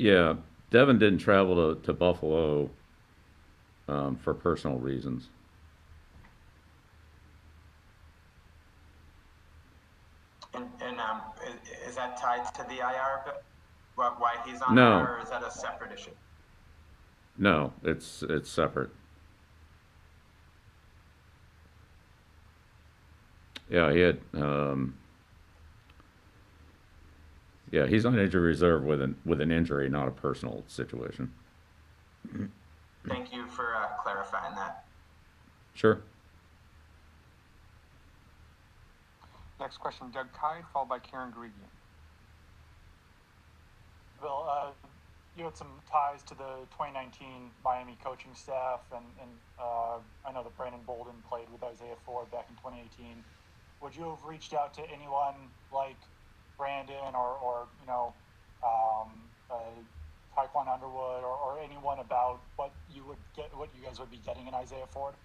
Yeah, Devin didn't travel to Buffalo for personal reasons. And is that tied to the IR? Why he's on No, IR, or is that a separate issue? no, it's separate. Yeah, he had. Yeah, he's on injury reserve with an injury, not a personal situation. Thank you for clarifying that. Sure. Next question, Doug Kai, followed by Karen Gregian. Bill, you had some ties to the 2019 Miami coaching staff, and I know that Brandon Bolden played with Isaiah Ford back in 2018. Would you have reached out to anyone like Brandon or um, uh, Taekwon Underwood or anyone about what you guys would be getting in Isaiah Ford?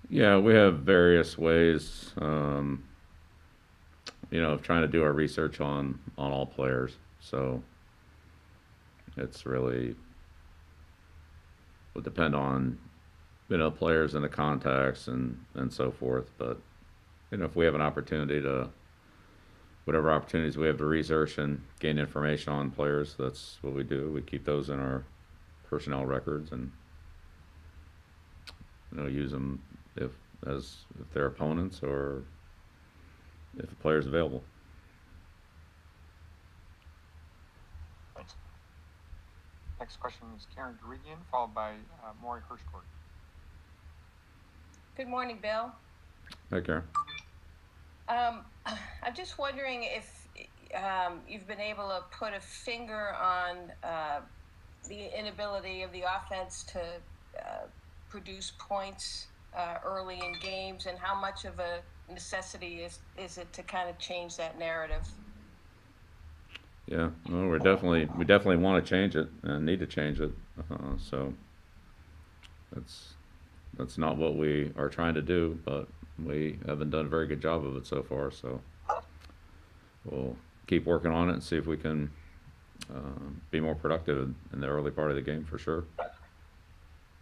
Yeah, we have various ways, of trying to do our research on all players. So it's really would depend on players and the contacts and so forth. But if we have an opportunity to whatever opportunities we have to research and gain information on players, that's what we do. We keep those in our personnel records and use them if if they're opponents or if the player's available. Thanks. Next question is Karen Gregian, followed by Maury Hirschberg. Good morning, Bill. Hi, Karen. I'm just wondering if you've been able to put a finger on the inability of the offense to produce points early in games, and how much of a necessity is it to kind of change that narrative? Yeah, well, we definitely want to change it and need to change it. So that's that's not what we are trying to do, but we haven't done a very good job of it so far. So we'll keep working on it and see if we can be more productive in the early part of the game for sure.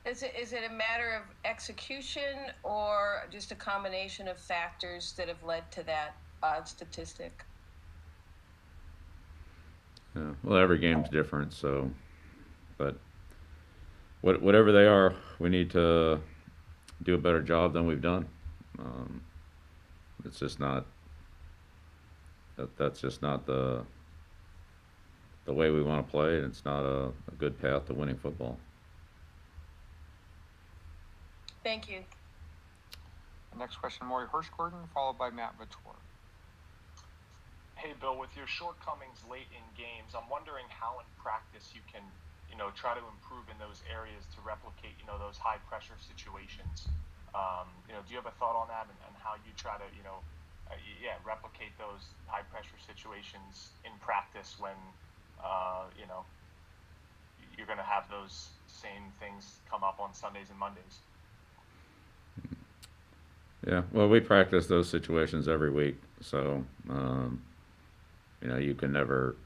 Is it a matter of execution or just a combination of factors that have led to that odd statistic? Yeah, well, every game's different, so but whatever they are, we need to do a better job than we've done. Um, it's just not that's just not the way we want to play, and it's not a good path to winning football. Thank you. Next question, Maury Hirschberg, followed by Matt Vitor. Hey, Bill, with your shortcomings late in games, I'm wondering how in practice you can, try to improve in those areas to replicate, those high pressure situations. Do you have a thought on that and how you try to, replicate those high pressure situations in practice when, you're going to have those same things come up on Sundays and Mondays? Yeah, well, we practice those situations every week, so you can never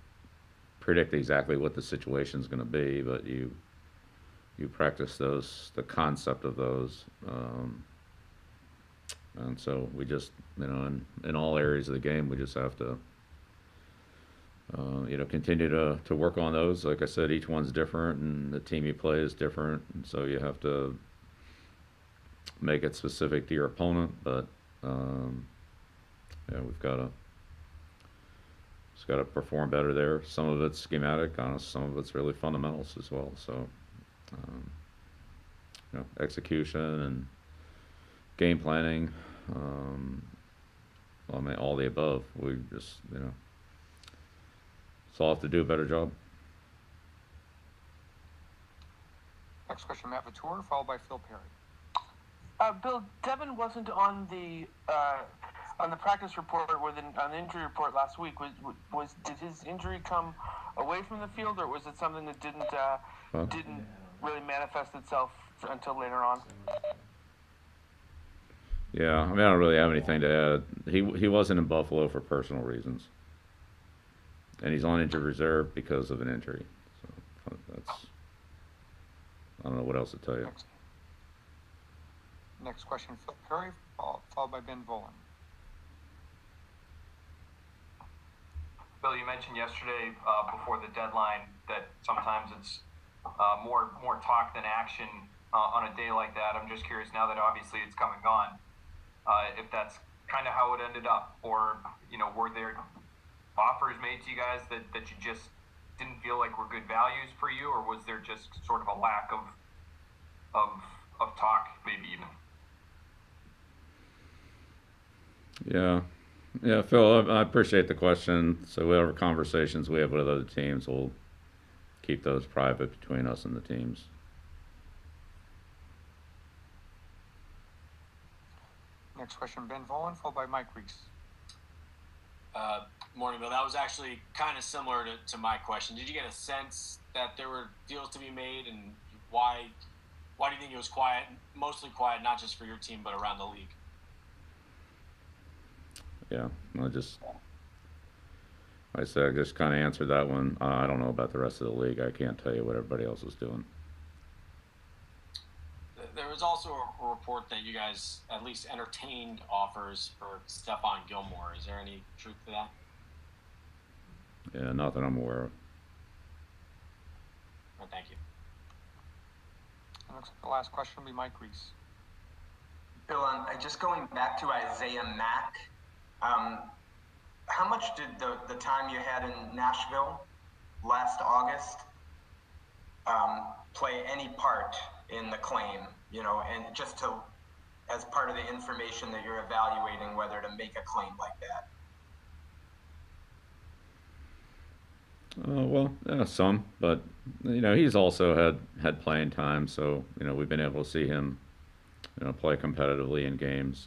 predict exactly what the situation's going to be, but you practice the concept of those, and so we just in all areas of the game we just have to continue to work on those. Like I said, each one's different, and the team you play is different, and so you have to make it specific to your opponent. But yeah, we've got to just got to perform better there. Some of it's schematic, honest. Some of it's really fundamentals as well. So, um, execution and game planning. Well, I mean, all the above. We just, so I'll have to do a better job. Next question, Matt Vitor, followed by Phil Perry. Bill, Devin wasn't on the practice report or on the injury report last week. Did his injury come away from the field, or was it something that didn't really manifest itself until later on? Yeah, I mean, I don't really have anything to add. He wasn't in Buffalo for personal reasons, and he's on injured reserve because of an injury. So that's, I don't know what else to tell you. Next question, Phil Curry, followed by Ben Volen. Bill, you mentioned yesterday before the deadline that sometimes it's more talk than action on a day like that. I'm just curious now that obviously it's come and gone, if that's kind of how it ended up, or were there offers made to you guys that you just didn't feel like were good values for you, or was there just sort of a lack of talk, maybe even? Yeah, Phil, I appreciate the question. So whatever conversations we have with other teams, we'll keep those private between us and the teams. Next question, Ben Volen, followed by Mike Reese. Morning, Bill. That was actually kind of similar to my question. Did you get a sense that there were deals to be made, and why do you think it was quiet, mostly quiet, not just for your team, but around the league? Yeah, I just kind of answered that one. I don't know about the rest of the league. I can't tell you what everybody else is doing. There was also a report that you guys at least entertained offers for Stephon Gilmore. Is there any truth to that? Yeah, not that I'm aware of. Well, thank you. Looks like the last question will be Mike Reese. Bill, just going back to Isaiah Mack, how much did the time you had in Nashville last August play any part in the claim, and just as part of the information that you're evaluating whether to make a claim like that? Well, yeah, some, but he's also had playing time, so we've been able to see him play competitively in games.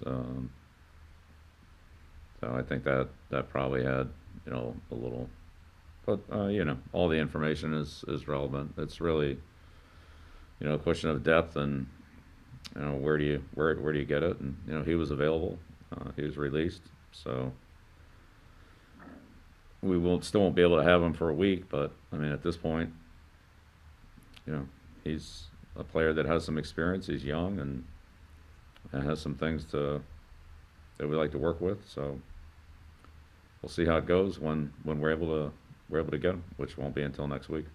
So I think that probably had a little, but all the information is relevant. It's really a question of depth and where do you get it, and he was available, he was released, so we still won't be able to have him for a week, but I mean at this point he's a player that has some experience. He's young and has some things that we like to work with, so we'll see how it goes when we're able to get him, which won't be until next week.